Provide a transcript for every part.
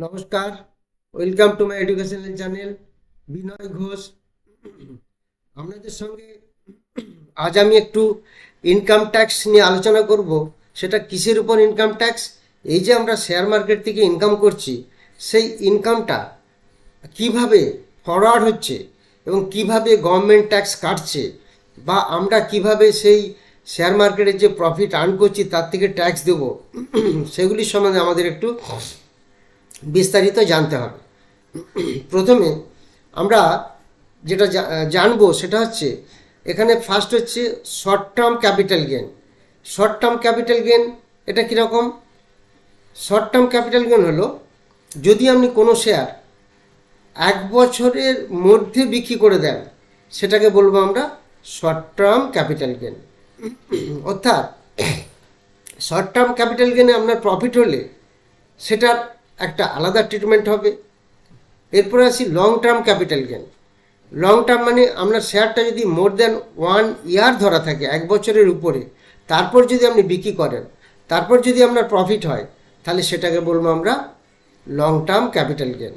নমস্কার, welcome to my educational channel Binoy Ghosh. আপনাদের সঙ্গে আজ আমি একটু ইনকাম ট্যাক্স নিয়ে আলোচনা করব। সেটা কিসের উপর ইনকাম ট্যাক্স? এই যে আমরা শেয়ার মার্কেট থেকে ইনকাম করছি, সেই ইনকামটা কিভাবে ফরওয়ার্ড হচ্ছে এবং কিভাবে গভর্নমেন্ট ট্যাক্স কাটছে, বা আমরা কিভাবে সেই শেয়ার মার্কেটের যে প্রফিট আর্ন করছি তার থেকে ট্যাক্স দেবো, সেগুলির সম্বন্ধে আমাদের একটু বিস্তারিত জানতে হবে। প্রথমে আমরা যেটা জানবো সেটা হচ্ছে, এখানে ফার্স্ট হচ্ছে short term capital gain. Short term capital gain এটা কীরকম? শর্ট টার্ম ক্যাপিটাল গেন হলো, যদি আপনি কোনো শেয়ার 1 বছরের মধ্যে বিক্রি করে দেন, সেটাকে বলবো আমরা শর্ট টার্ম ক্যাপিটাল গেন। অর্থাৎ শর্ট টার্ম ক্যাপিটাল গেনে আপনার প্রফিট হলে সেটার একটা আলাদা ট্রিটমেন্ট হবে। এরপরে আসি long term capital gain. Long term মানে আপনার শেয়ারটা যদি মোর দ্যান 1 ইয়ার ধরা থাকে, 1 বছরের উপরে, তারপর যদি আপনি বিক্রি করেন, তারপর যদি আপনার প্রফিট হয়, তাহলে সেটাকে বলবো আমরা লং টার্ম ক্যাপিটাল গেন।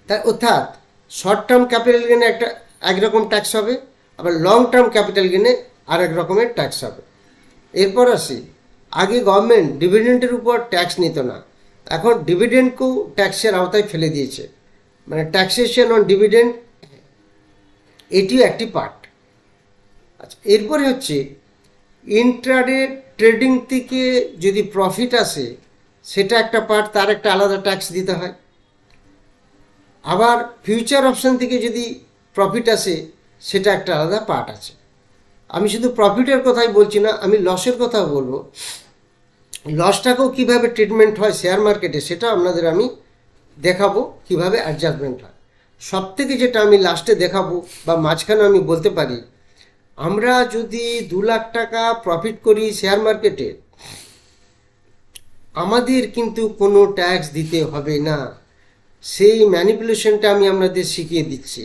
তার অর্থাৎ শর্ট টার্ম ক্যাপিটাল গেনে একরকম ট্যাক্স হবে, আবার লং টার্ম ক্যাপিটাল গেনে আরেক রকমের ট্যাক্স হবে। এরপর আসি, আগে গভর্নমেন্ট ডিভিডেন্ডের উপর ট্যাক্স নিত না, এখন ডিভিডেন্ডকেও ট্যাক্সের আওতায় ফেলে দিয়েছে, মানে ট্যাক্সেশন অন ডিভিডেন্ড এটিও একটি পার্ট। আচ্ছা, এরপরে হচ্ছে ইন্ট্রাডে ট্রেডিং থেকে যদি প্রফিট আসে, সেটা একটা পার্ট, তার একটা আলাদা ট্যাক্স দিতে হয়। আবার ফিউচার অপশান থেকে যদি প্রফিট আসে, সেটা একটা আলাদা পার্ট আছে। আমি শুধু প্রফিটের কথাই বলছি না, আমি লসের কথাও বলবো। লসটাকেও কীভাবে ট্রিটমেন্ট হয় শেয়ার মার্কেটে, সেটা আপনাদের আমি দেখাবো কীভাবে অ্যাডজাস্টমেন্ট হয়। সব থেকে যেটা আমি লাস্টে দেখাবো বা মাঝখানে আমি বলতে পারি, আমরা যদি 2 লাখ টাকা প্রফিট করি শেয়ার মার্কেটে, আমাদের কিন্তু কোনো ট্যাক্স দিতে হবে না। সেই ম্যানিপুলেশনটা আমি আপনাদের শিখিয়ে দিচ্ছি।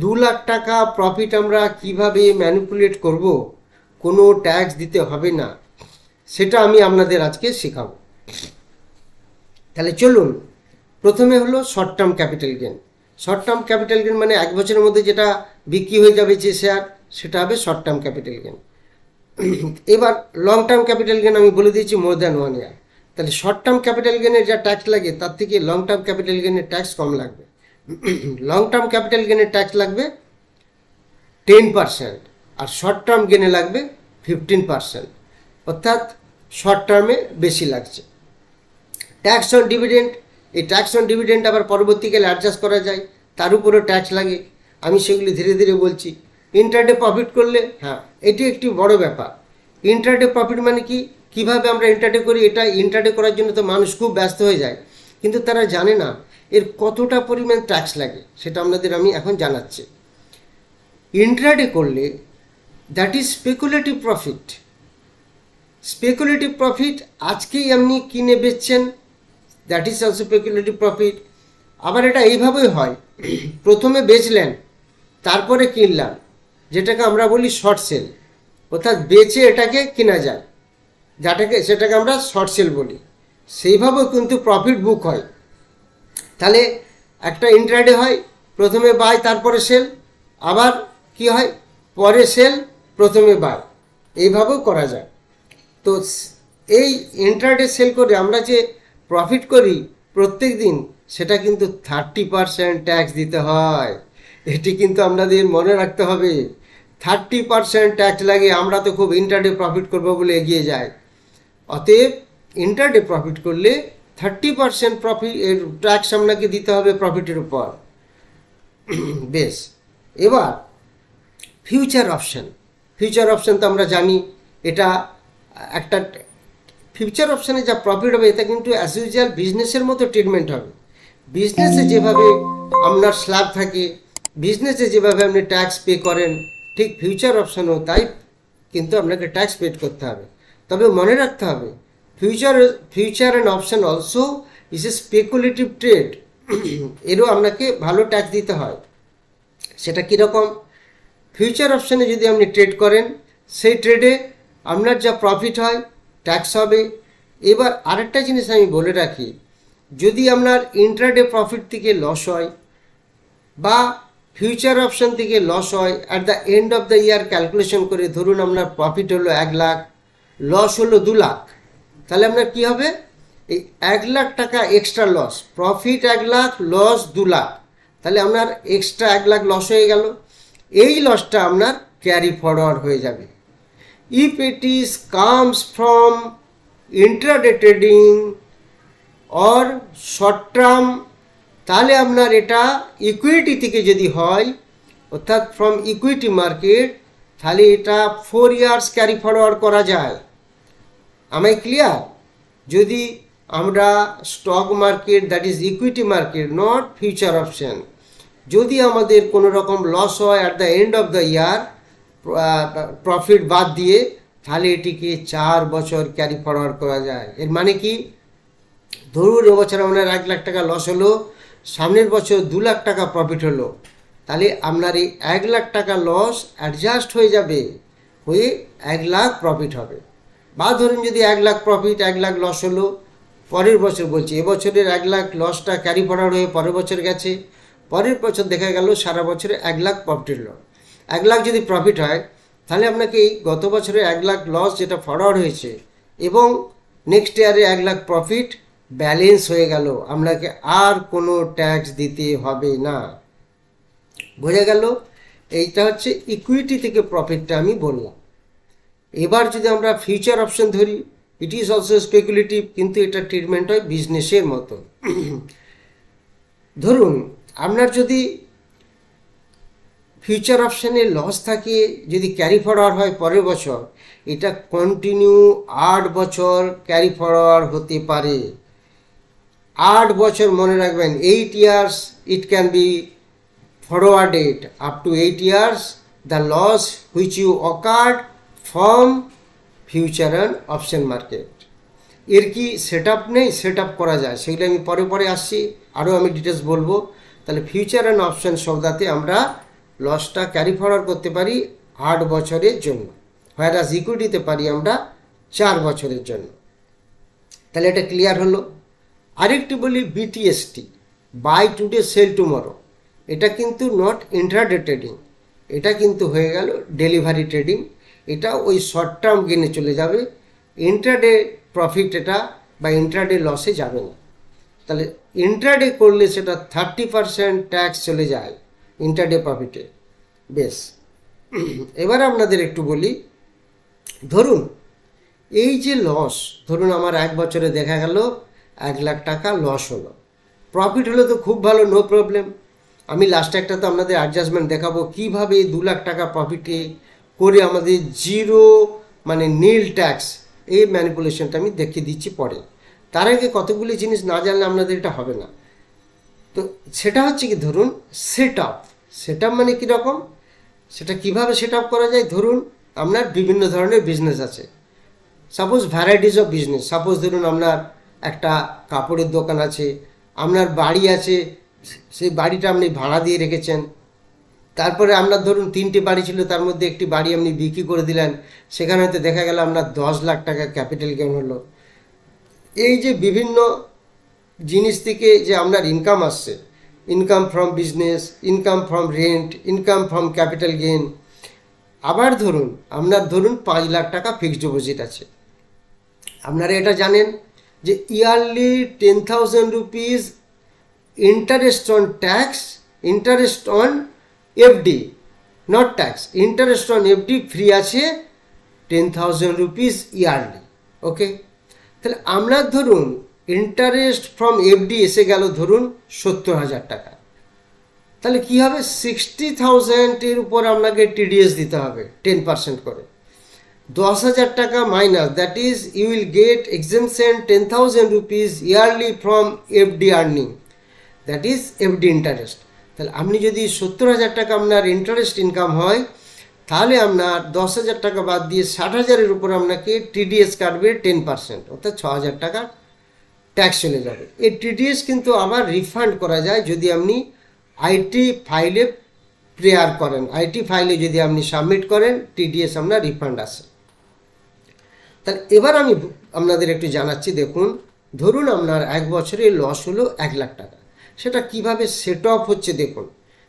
2 লাখ টাকা প্রফিট আমরা কিভাবে ম্যানিপুলেট করব, কোনো ট্যাক্স দিতে হবে না, সেটা আমি আপনাদের আজকে শেখাবো। তাহলে চলুন, প্রথমে হলো short term capital gain. Short term capital gain মানে 1 বছরের মধ্যে যেটা বিক্রি হয়ে যাবে যে শেয়ার, সেটা হবে শর্ট টার্ম ক্যাপিটাল গেন। এবার লং টার্ম ক্যাপিটাল গেন আমি বলে দিয়েছি মোর দ্যান 1 ইয়ার। তাহলে শর্ট টার্ম ক্যাপিটাল গেনের যা ট্যাক্স লাগে, তার থেকে লং টার্ম ক্যাপিটাল গেনের ট্যাক্স কম লাগবে। লং টার্ম ক্যাপিটাল গেনের ট্যাক্স লাগবে 10%, আর শর্ট টার্ম গেনে লাগবে 15%, অর্থাৎ শর্ট টার্মে বেশি লাগছে। ট্যাক্স অন ডিভিডেন্ড, এই ট্যাক্স অন ডিভিডেন্ড আবার পরবর্তীকালে অ্যাডজাস্ট করা যায়, তার উপরেও ট্যাক্স লাগে। আমি সেগুলি ধীরে ধীরে বলছি। ইন্ট্রাডে প্রফিট করলে, হ্যাঁ, এটি একটি বড় ব্যাপার। ইন্ট্রাডে প্রফিট মানে কি, কীভাবে আমরা ইন্ট্রাডে করি? এটা ইন্ট্রাডে করার জন্য তো মানুষ খুব ব্যস্ত হয়ে যায়, কিন্তু তারা জানে না এর কতটা পরিমাণ ট্যাক্স লাগে, সেটা আপনাদের আমি এখন জানাচ্ছি। ইন্ট্রাডে করলে that is speculative profit. Speculative profit, আজকেই আপনি কিনে বেচছেন, that is also speculative profit. আবার এটা এইভাবেই হয়, প্রথমে বেচলেন, তারপরে কিনলাম, যেটাকে আমরা বলি শর্ট সেল, অর্থাৎ বেচে এটাকে কেনা যায়, সেটাকে আমরা শর্ট সেল বলি। সেইভাবেও কিন্তু প্রফিট বুক হয়। তাহলে একটা ইন্ট্রাডে হয়, প্রথমে বাই তারপরে সেল, আবার কি হয়, পরে সেল প্রথমে বাই, এইভাবেও করা যায়। তো এই ইন্ট্রাডে সেল করে আমরা যে প্রফিট করি প্রত্যেক দিন, সেটা কিন্তু 30% ট্যাক্স দিতে হয়। এটি কিন্তু আপনাদের মনে রাখতে হবে। 30% ট্যাক্স লাগে। আমরা তো খুব ইন্ট্রাডে প্রফিট করবো বলে এগিয়ে যাই। অতএব ইন্ট্রাডে প্রফিট করলে 30% প্রফিট এর ট্যাক্স আপনাকে দিতে হবে প্রফিটের উপর। বেশ, এবার ফিউচার অপশান। ফিউচার অপশান তো আমরা জানি, এটা একটা ফিউচার অপশানে যা প্রফিট হবে, এটা কিন্তু অ্যাজ ইউজুয়াল বিজনেসের মতো ট্রিটমেন্ট হবে। বিজনেসে যেভাবে আপনার স্ল্যাব থাকে, বিজনেসে যেভাবে আপনি ট্যাক্স পে করেন, ঠিক ফিউচার অপশানও তাই, কিন্তু আপনাকে ট্যাক্স পে করতে হবে। তবে মনে রাখতে হবে, future and option also is a speculative trade. এরও আপনাকে ভালো ট্যাক্স দিতে হয়। সেটা কীরকম? ফিউচার অপশানে যদি আপনি ট্রেড করেন, সেই ট্রেডে আপনার যা প্রফিট হয় ট্যাক্স হবে, এবার আরেকটা জিনিস আমি বলে রাখি, যদি আপনার ইন্ট্রাডে প্রফিট থেকে লস হয় বা ফিউচার অপশন থেকে লস হয়, at the end of the year calculation করে ধরুন আপনার প্রফিট হলো 1,00,000, লস হলো 2,00,000, তাহলে আপনার কি হবে? এই 1,00,000 টাকা এক্সট্রা লস, প্রফিট 1,00,000, লস 2,00,000, তাহলে আপনার এক্সট্রা 1,00,000 লস হয়ে গেল। এই লসটা আপনার ক্যারি ফরওয়ার্ড হয়ে যাবে। If it is comes from intraday trading or short term, তাহলে আপনার এটা ইকুইটি থেকে যদি হয়, অর্থাৎ ফ্রম ইকুইটি মার্কেট, তাহলে এটা 4 ইয়ার্স ক্যারি ফরওয়ার্ড করা যায়। আমায় ক্লিয়ার? যদি আমরা stock market, that is equity market, not future option, যদি আমাদের কোনো রকম লস হয় at the end of the year profit বাদ দিয়ে, তাহলে এটিকে 4 বছর ক্যারি ফরওয়ার্ড করা যায়। এর মানে কি? ধরুন এবছর আপনার 1,00,000 টাকা লস হলো, সামনের বছর 2,00,000 টাকা প্রফিট হলো, তাহলে আপনার এই 1,00,000 টাকা লস অ্যাডজাস্ট হয়ে যাবে, হয়ে 1,00,000 প্রফিট হবে। বা ধরুন যদি 1,00,000 প্রফিট, 1,00,000 লস হলো, পরের বছর বলছি, এবছরের 1,00,000 লসটা ক্যারি ফরওয়ার্ড হয়ে পরের বছর গেছে, পরের বছর দেখা গেল সারা বছরে 1,00,000 প্রফিট হলো। 1,00,000 যদি প্রফিট হয়, তাহলে আপনাকে এই গত বছরে 1,00,000 লস যেটা ফরওয়ার্ড হয়েছে এবং নেক্সট ইয়ারে 1,00,000 প্রফিট ব্যালেন্স হয়ে গেল, আপনাকে আর কোনো ট্যাক্স দিতে হবে না। বোঝা গেল? এইটা হচ্ছে ইকুইটি থেকে প্রফিটটা আমি বললাম। এবার যদি আমরা ফিউচার অপশন ধরি, ইট ইজ অলসো স্পেকুলেটিভ, কিন্তু এটা ট্রিটমেন্ট হয় বিজনেসের মতো। ধরুন আপনার যদি ফিউচার অপশানে লস থাকে, যদি ক্যারি ফরওয়ার্ড হয় পরের বছর, এটা কন্টিনিউ 8 বছর ক্যারি ফরওয়ার্ড হতে পারে। 8 বছর মনে রাখবেন, 8 years it can be forwarded, up to 8 years the loss which you occurred from future and option market. এর কি সেট আপ নেই? সেট আপ করা যায়, সেগুলো আমি পরে পরে আসছি, আরও আমি ডিটেলস বলবো। তাহলে ফিউচার অ্যান্ড অপশন শব্দতে আমরা লসটা ক্যারি ফরওয়ার্ড করতে পারি 8 বছরের জন্য, হোয়ারাস ইকুইটিতে পারি আমরা 4 বছরের জন্য। তাহলে এটা ক্লিয়ার হলো। আরেকটি বলি বিটিএসটি, বাই টুডে সেল টুমরো, এটা কিন্তু নট ইন্ট্রাডে ট্রেডিং, এটা কিন্তু হয়ে গেল ডেলিভারি ট্রেডিং। এটা ওই শর্ট টার্ম গেনে চলে যাবে, ইন্ট্রাডে প্রফিট এটা বা ইন্ট্রাডে লসে যাবে না। তাহলে ইন্ট্রাডে করলে সেটা 30% ট্যাক্স চলে যায় ইন্ট্রাডে প্রফিটে। বেশ, এবার আপনাদের একটু বলি, ধরুন এই যে লস, ধরুন আমার 1 বছরে দেখা গেল 1,00,000 টাকা লস হলো, প্রফিট হলো তো খুব ভালো, নো প্রবলেম। আমি লাস্টে একটা তো আপনাদের অ্যাডজাস্টমেন্ট দেখাবো কীভাবে 2,00,000 টাকা প্রফিটে করে আমাদের জিরো মানে নীল ট্যাক্স, এই ম্যানিপুলেশনটা আমি দেখিয়ে দিচ্ছি পরে। তার আগে কতগুলি জিনিস না জানলে আপনাদের এটা হবে না। তো সেটা হচ্ছে কি, ধরুন সেট আপ মানে কীরকম, সেটা কিভাবে সেট আপ করা যায়। ধরুন আপনার বিভিন্ন ধরনের বিজনেস আছে, suppose varieties of business. Suppose ধরুন আপনার একটা কাপড়ের দোকান আছে, আপনার বাড়ি আছে, সেই বাড়িটা আপনি ভাড়া দিয়ে রেখেছেন, তারপরে আপনার ধরুন 3টে বাড়ি ছিল, তার মধ্যে একটি বাড়ি আপনি বিক্রি করে দিলেন, সেখানে হয়তো দেখা গেল আপনার 10,00,000 টাকা ক্যাপিটাল গেইন হলো। এই যে বিভিন্ন জিনিস থেকে যে আপনার ইনকাম আসছে, income from business, income from rent, income from capital gain. আবার ধরুন আপনার 5,00,000 টাকা ফিক্সড ডিপোজিট আছে, আপনারা এটা জানেন যে yearly 10,000 rupees interest on tax, interest on FD, not tax, interest on FD free আছে 10,000 রুপিস ইয়ারলি। ওকে, তাহলে আমরা ধরুন ইন্টারেস্ট ফ্রম এফডি এসে গেল ধরুন 70,000 টাকা, তাহলে কী হবে, 60,000-এর উপর আপনাকে টিডিএস দিতে হবে 10% করে। 10,000 টাকা minus, that is you will get exemption 10,000 rupees yearly from FD earning, that is FD interest. তাহলে আপনি যদি 70,000 টাকা আপনার ইন্টারেস্ট ইনকাম হয়, তাহলে আপনার 10,000 টাকা বাদ দিয়ে 60,000-এর উপর আপনাকে টিডিএস কাটবে 10%, অর্থাৎ 6,000 টাকা ট্যাক্স চলে যাবে। এই টিডিএস কিন্তু আবার রিফান্ড করা যায় যদি আপনি আইটি ফাইলে প্রেয়ার করেন, আইটি ফাইলে যদি আপনি সাবমিট করেন, টিডিএস আপনার রিফান্ড আসে। তাহলে এবার আমি আপনাদের একটু জানাচ্ছি। দেখুন, ধরুন আপনার 1 বছরে লস হলো 1 লাখ টাকা, সেটা কিভাবে সেট অফ হচ্ছে দেখুন।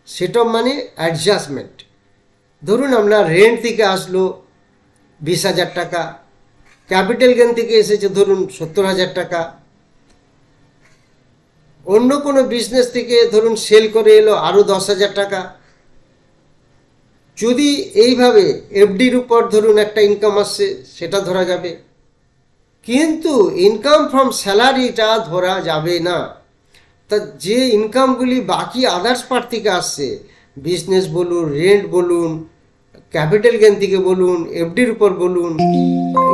সেট অফ মানে অ্যাডজাস্টমেন্ট। ধরুন আপনার রেন্ট থেকে আসলো 20,000 টাকা, ক্যাপিটাল গেন থেকে এসেছে ধরুন 70,000 টাকা, অন্য কোনো বিজনেস থেকে ধরুন সেল করে এলো আরও 10,000 টাকা। যদি এইভাবে এফডির উপর ধরুন একটা ইনকাম আসছে, সেটা ধরা যাবে, কিন্তু ইনকাম ফ্রম স্যালারিটা ধরা যাবে না। তা যে ইনকামগুলি বাকি আদার্স পার্ট থেকে আসছে, বিজনেস বলুন, রেন্ট বলুন, ক্যাপিটাল গেন থেকে বলুন, এফডির উপর বলুন,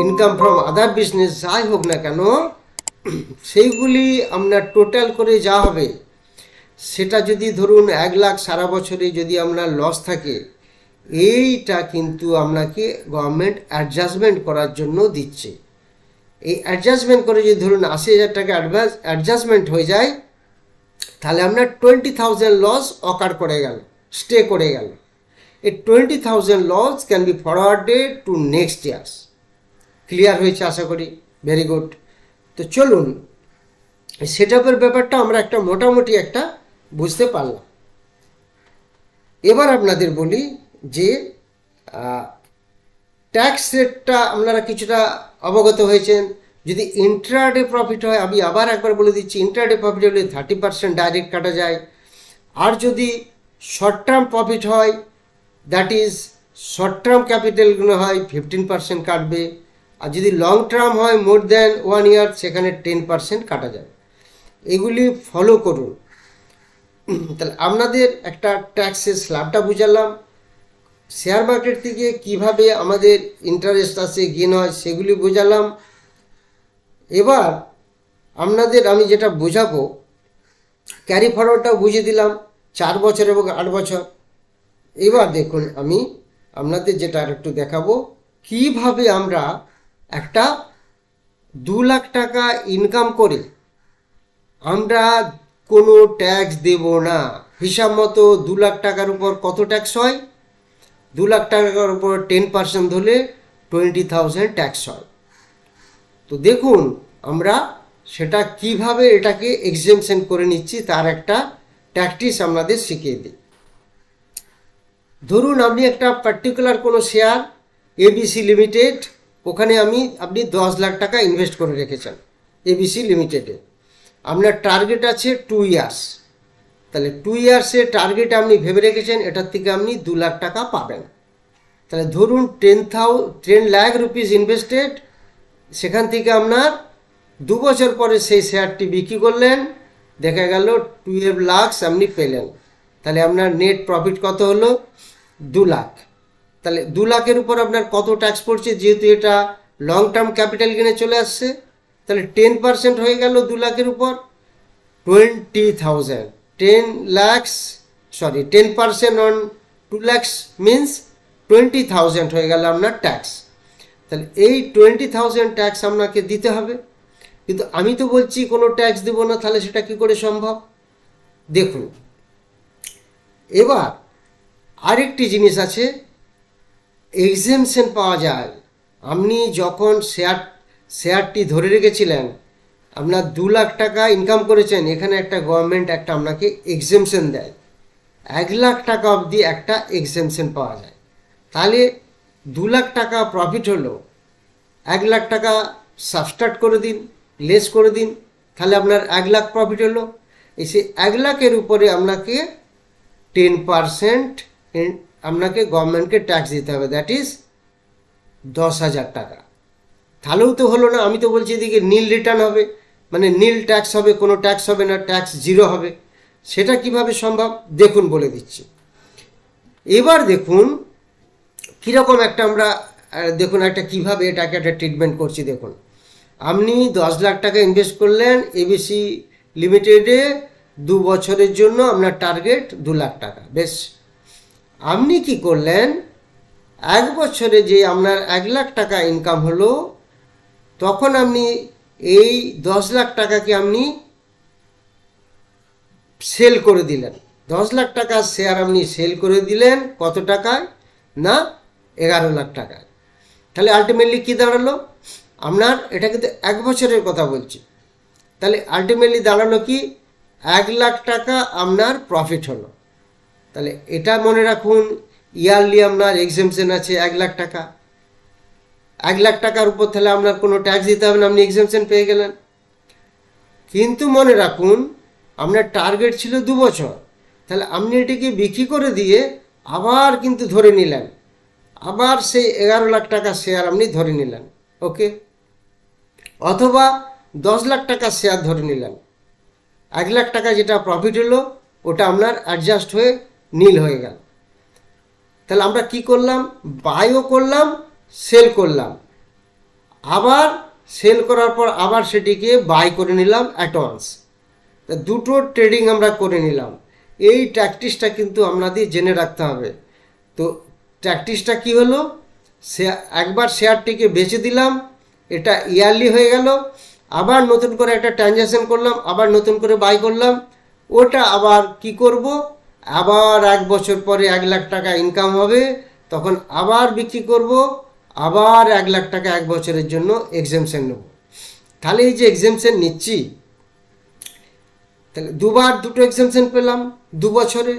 ইনকাম ফ্রম আদার বিজনেস, যাই হোক না কেন, সেইগুলি আপনার টোটাল করে যা হবে, সেটা যদি ধরুন 1 লাখ সারা বছরে যদি আপনার লস থাকে, এইটা কিন্তু আপনাকে গভর্নমেন্ট অ্যাডজাস্টমেন্ট করার জন্য দিচ্ছে। এই অ্যাডজাস্টমেন্ট করে যদি ধরুন 80,000 টাকা অ্যাডজাস্টমেন্ট হয়ে যায়, তাহলে আপনার 20,000 লস অকার করে গেল, স্টে করে গেল। এই 20,000 loss can be forwarded to next years. Clear হয়েছে আশা করি? Very good. তো চলুন, সেট আপের ব্যাপারটা আমরা একটা মোটামুটি একটা বুঝতে পারলাম। এবার আপনাদের বলি যে ট্যাক্স রেটটা আপনারা কিছুটা অবগত হয়েছেন। যদি ইন্ট্রাডে প্রফিট হয়, আমি আবার একবার বলে দিচ্ছি, ইন্ট্রাডে প্রফিট হলে 30% ডাইরেক্ট কাটা যায়। আর যদি শর্ট টার্ম প্রফিট হয়, দ্যাট ইজ শর্ট টার্ম ক্যাপিটালগুলো হয় 15% কাটবে। আর যদি লং টার্ম হয় মোর দ্যান 1 ইয়ার, সেখানে 10% কাটা যাবে। এগুলি ফলো করুন। তাহলে আপনাদের একটা ট্যাক্সের স্ল্যাবটা বুঝালাম, শেয়ার মার্কেট থেকে কিভাবে আমাদের ইন্টারেস্ট আসে, গেন হয়, সেগুলি বোঝালাম। এবার আপনাদের আমি যেটা বোঝাবো, ক্যারি ফরওয়ার্ডটাও বুঝিয়ে দিলাম, 4 বছর এবং 8 বছর। এবার দেখুন, আমি আপনাদের যেটা আর একটু দেখাবো, কিভাবে আমরা একটা 2 লাখ টাকা ইনকাম করে আমরা কোনো ট্যাক্স দেব না। হিসাব মতো 2 লাখ টাকার উপর কত ট্যাক্স হয়? 2 লাখ টাকার উপর 10% ধরলে 20,000 ট্যাক্স হয়। তো দেখুন আমরা সেটা কিভাবে এটাকে এক্সেমশন করে নিচ্ছি, তার একটা ট্যাকটিক্স আপনাদের শিখিয়ে দিই। ধরুন আপনি একটা পার্টিকুলার কোনো শেয়ার এবিসি লিমিটেড, ওখানে আপনি 10 লাখ টাকা ইনভেস্ট করে রেখেছেন এবিসি লিমিটেডে। আপনার টার্গেট আছে 2 ইয়ার্স। তাহলে 2 ইয়ার্সে টার্গেট আপনি ভেবে রেখেছেন, এটার থেকে আপনি 2 লাখ টাকা পাবেন। তাহলে ধরুন 10 লাখ রুপিস ইনভেস্টেড, সেখান থেকে আপনার 2 বছর পরে সেই শেয়ারটি বিক্রি করলেন, দেখা গেল 12 লাখ আপনি পেলেন। তাহলে আপনার নেট প্রফিট কত হলো? 2 লাখ। তাহলে 2 লাখের উপর আপনার কত ট্যাক্স পড়ছে? যেহেতু এটা লং টার্ম ক্যাপিটাল গেনে চলে আসছে, তাহলে 10% হয়ে গেল 2 লাখের উপর 20,000। 10% অন 2 lakhs মিনস 20,000 হয়ে গেল আপনার ট্যাক্স। তাহলে এই 20,000 ট্যাক্স আপনাকে দিতে হবে। কিন্তু আমি তো বলছি কোনো ট্যাক্স দেবো না, তাহলে সেটা কি করে সম্ভব? দেখুন, এবার আরেকটি জিনিস আছে, এক্সেমশন পাওয়া যায়। আপনি যখন শেয়ারটি ধরে রেখেছিলেন, আপনার 2 লাখ টাকা ইনকাম করেছেন, এখানে একটা গভর্নমেন্ট একটা আপনাকে এক্সেমশন দেয়, 1 লাখ টাকা অবধি একটা এক্সেমশন পাওয়া যায়। তাহলে 2 লাখ টাকা প্রফিট হলো, 1 লাখ টাকা সাবস্ট্রাক্ট করে দিন, লেস করে দিন, তাহলে আপনার 1 লাখ প্রফিট হলো। এসে 1 লাখের উপরে আপনাকে 10% আপনাকে গভর্নমেন্টকে ট্যাক্স দিতে হবে, দ্যাট ইজ 10,000 টাকা। তাহলেও তো হলো না। আমি তো বলছি এদিকে নীল রিটার্ন হবে, মানে নীল ট্যাক্স হবে, কোনো ট্যাক্স হবে না, ট্যাক্স জিরো হবে। সেটা কিভাবে সম্ভব দেখুন, বলে দিচ্ছি। এবার দেখুন কীরকম একটা আমরা দেখুন একটা কিভাবে এটাকে একটা ট্রিটমেন্ট করছি। দেখুন, আপনি 10 লাখ টাকা ইনভেস্ট করলেন এবিসি লিমিটেডে, 2 বছরের জন্য আপনার টার্গেট 2 লাখ টাকা। বেশ, আপনি কি করলেন, 1 বছরে যে আপনার 1 লাখ টাকা ইনকাম হলো, তখন আপনি এই 10 লাখ টাকাকে আপনি সেল করে দিলেন। 10 লাখ টাকার শেয়ার আপনি সেল করে দিলেন কত টাকায়? না, 11 লাখ টাকায়। তাহলে আলটিমেটলি কী দাঁড়ালো? আপনার এটা কিন্তু 1 বছরের কথা বলছি। তাহলে আলটিমেটলি দাঁড়ালো কি 1 লাখ টাকা আপনার প্রফিট হলো। তাহলে এটা মনে রাখুন, ইয়ারলি আপনার এক্সেমশন আছে 1 লাখ টাকা। 1 লাখ টাকার উপর তাহলে আপনার কোনো ট্যাক্স দিতে হবে না, আপনি এক্সেমশন পেয়ে গেলেন। কিন্তু মনে রাখুন আপনার টার্গেট ছিল 2 বছর, তাহলে আপনি এটিকে বিক্রি করে দিয়ে আবার কিন্তু ধরে নিলেন, আবার সেই 11 লাখ টাকা শেয়ার আপনি ধরে নিলেন, ওকে। অথবা 10 লাখ টাকা শেয়ার ধরে নিলেন, 1 লাখ টাকা যেটা প্রফিট হলো ওটা আপনার অ্যাডজাস্ট হয়ে নীল হয়ে গেল। তাহলে আমরা কি করলাম, বাইও করলাম, সেল করলাম, আবার সেল করার পর আবার সেটিকে বাই করে নিলাম অ্যাডভান্স। তা দুটো ট্রেডিং আমরা করে নিলাম। এই ট্যাকটিসটা কিন্তু আপনাদের জেনে রাখতে হবে। তো ট্যাকটিসটা কি হলো, একবার শেয়ারটিকে বেচে দিলাম, এটা ইয়ারলি হয়ে গেল, আবার নতুন করে একটা ট্রানজ্যাকশন করলাম, আবার নতুন করে বাই করলাম, ওটা আবার কি করব, আবার 1 বছর পরে 1 লাখ টাকা ইনকাম হবে, তখন আবার বিক্রি করব, আবার 1 লাখ টাকা 1 বছরের জন্য এক্সেমশন নেব। তাহলে এই যে এক্সেমশন নিচ্ছি, তাহলে দুবার দুটো এক্সেমশন পেলাম 2 বছরে।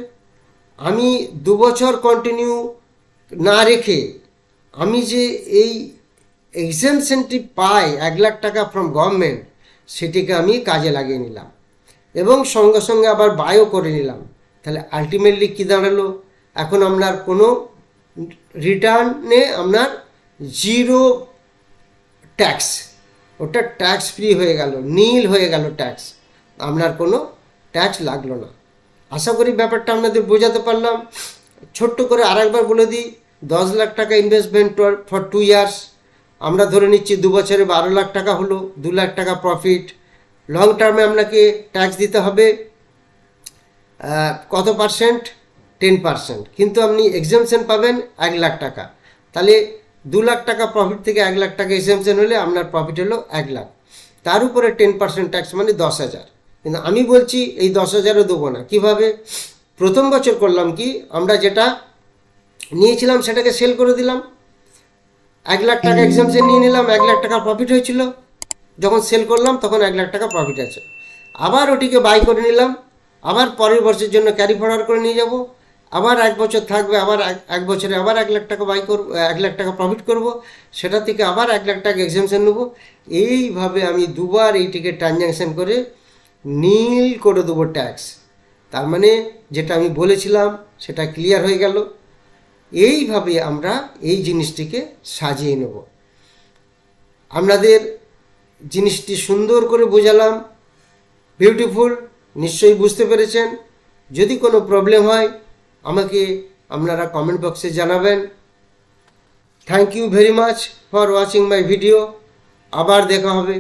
আমি 2 বছর কন্টিনিউ না রেখে আমি যে এই এক্সেমশনটি পাই 1 লাখ টাকা ফ্রম গভর্নমেন্ট, সেটিকে আমি কাজে লাগিয়ে নিলাম এবং সঙ্গে সঙ্গে আবার বায়ও করে নিলাম। তাহলে আলটিমেটলি কী দাঁড়ালো, এখন আপনার কোনো রিটার্নে আপনার 0 ট্যাক্স, ওটা ট্যাক্স ফ্রি হয়ে গেল, নীল হয়ে গেল ট্যাক্স, আপনার কোনো ট্যাক্স লাগলো না। আশা করি ব্যাপারটা আপনাদের বোঝাতে পারলাম। ছোট্ট করে আরেকবার বলে দিই, 10 লাখ টাকা ইনভেস্টমেন্ট ফর 2 ইয়ার্স, আমরা ধরে নিচ্ছি 2 বছরে 12 লাখ টাকা হলো, 2 লাখ টাকা প্রফিট। লং টার্মে আপনাকে ট্যাক্স দিতে হবে কত পার্সেন্ট, 10%, কিন্তু আপনি এক্সেমশন পাবেন 1 লাখ টাকা। তাহলে 2 লাখ টাকা প্রফিট থেকে 1 লাখ টাকা এক্সেমশন হলে আপনার প্রফিট হলো 1 লাখ, তার উপরে 10% ট্যাক্স মানে 10,000। কিন্তু আমি বলছি এই 10,000ও দেবো না। কীভাবে, প্রথম বছর করলাম কি, আমরা যেটা নিয়েছিলাম সেটাকে সেল করে দিলাম, 1 লাখ টাকা এক্সেমশন নিয়ে নিলাম, 1 লাখ টাকা প্রফিট হয়েছিল, যখন সেল করলাম তখন 1 লাখ টাকা প্রফিট আছে, আবার ওটিকে বাই করে নিলাম, আবার পরের বছরের জন্য ক্যারি ফরওয়ার্ড করে নিয়ে যাব, আবার 1 বছর থাকবে, আবার 1 বছরে আবার 1 লাখ টাকা বাই করব, 1 লাখ টাকা প্রফিট করব, সেটা থেকে আবার 1 লাখ টাকা এক্সেমশন নেব। এইভাবে আমি দুবার এইটিকে ট্রানজ্যাকশন করে নীল করে দেবো ট্যাক্স। তার মানে যেটা আমি বলেছিলাম সেটা ক্লিয়ার হয়ে গেল। এইভাবে আমরা এই জিনিসটিকে সাজিয়ে নেব। আপনাদের জিনিসটি সুন্দর করে বোঝালাম, বিউটিফুল, নিশ্চয়ই বুঝতে পেরেছেন। যদি কোনো প্রবলেম হয় আমাকে আপনারা কমেন্ট বক্সে জানাবেন। Thank you very much for watching my video. আবার দেখা হবে।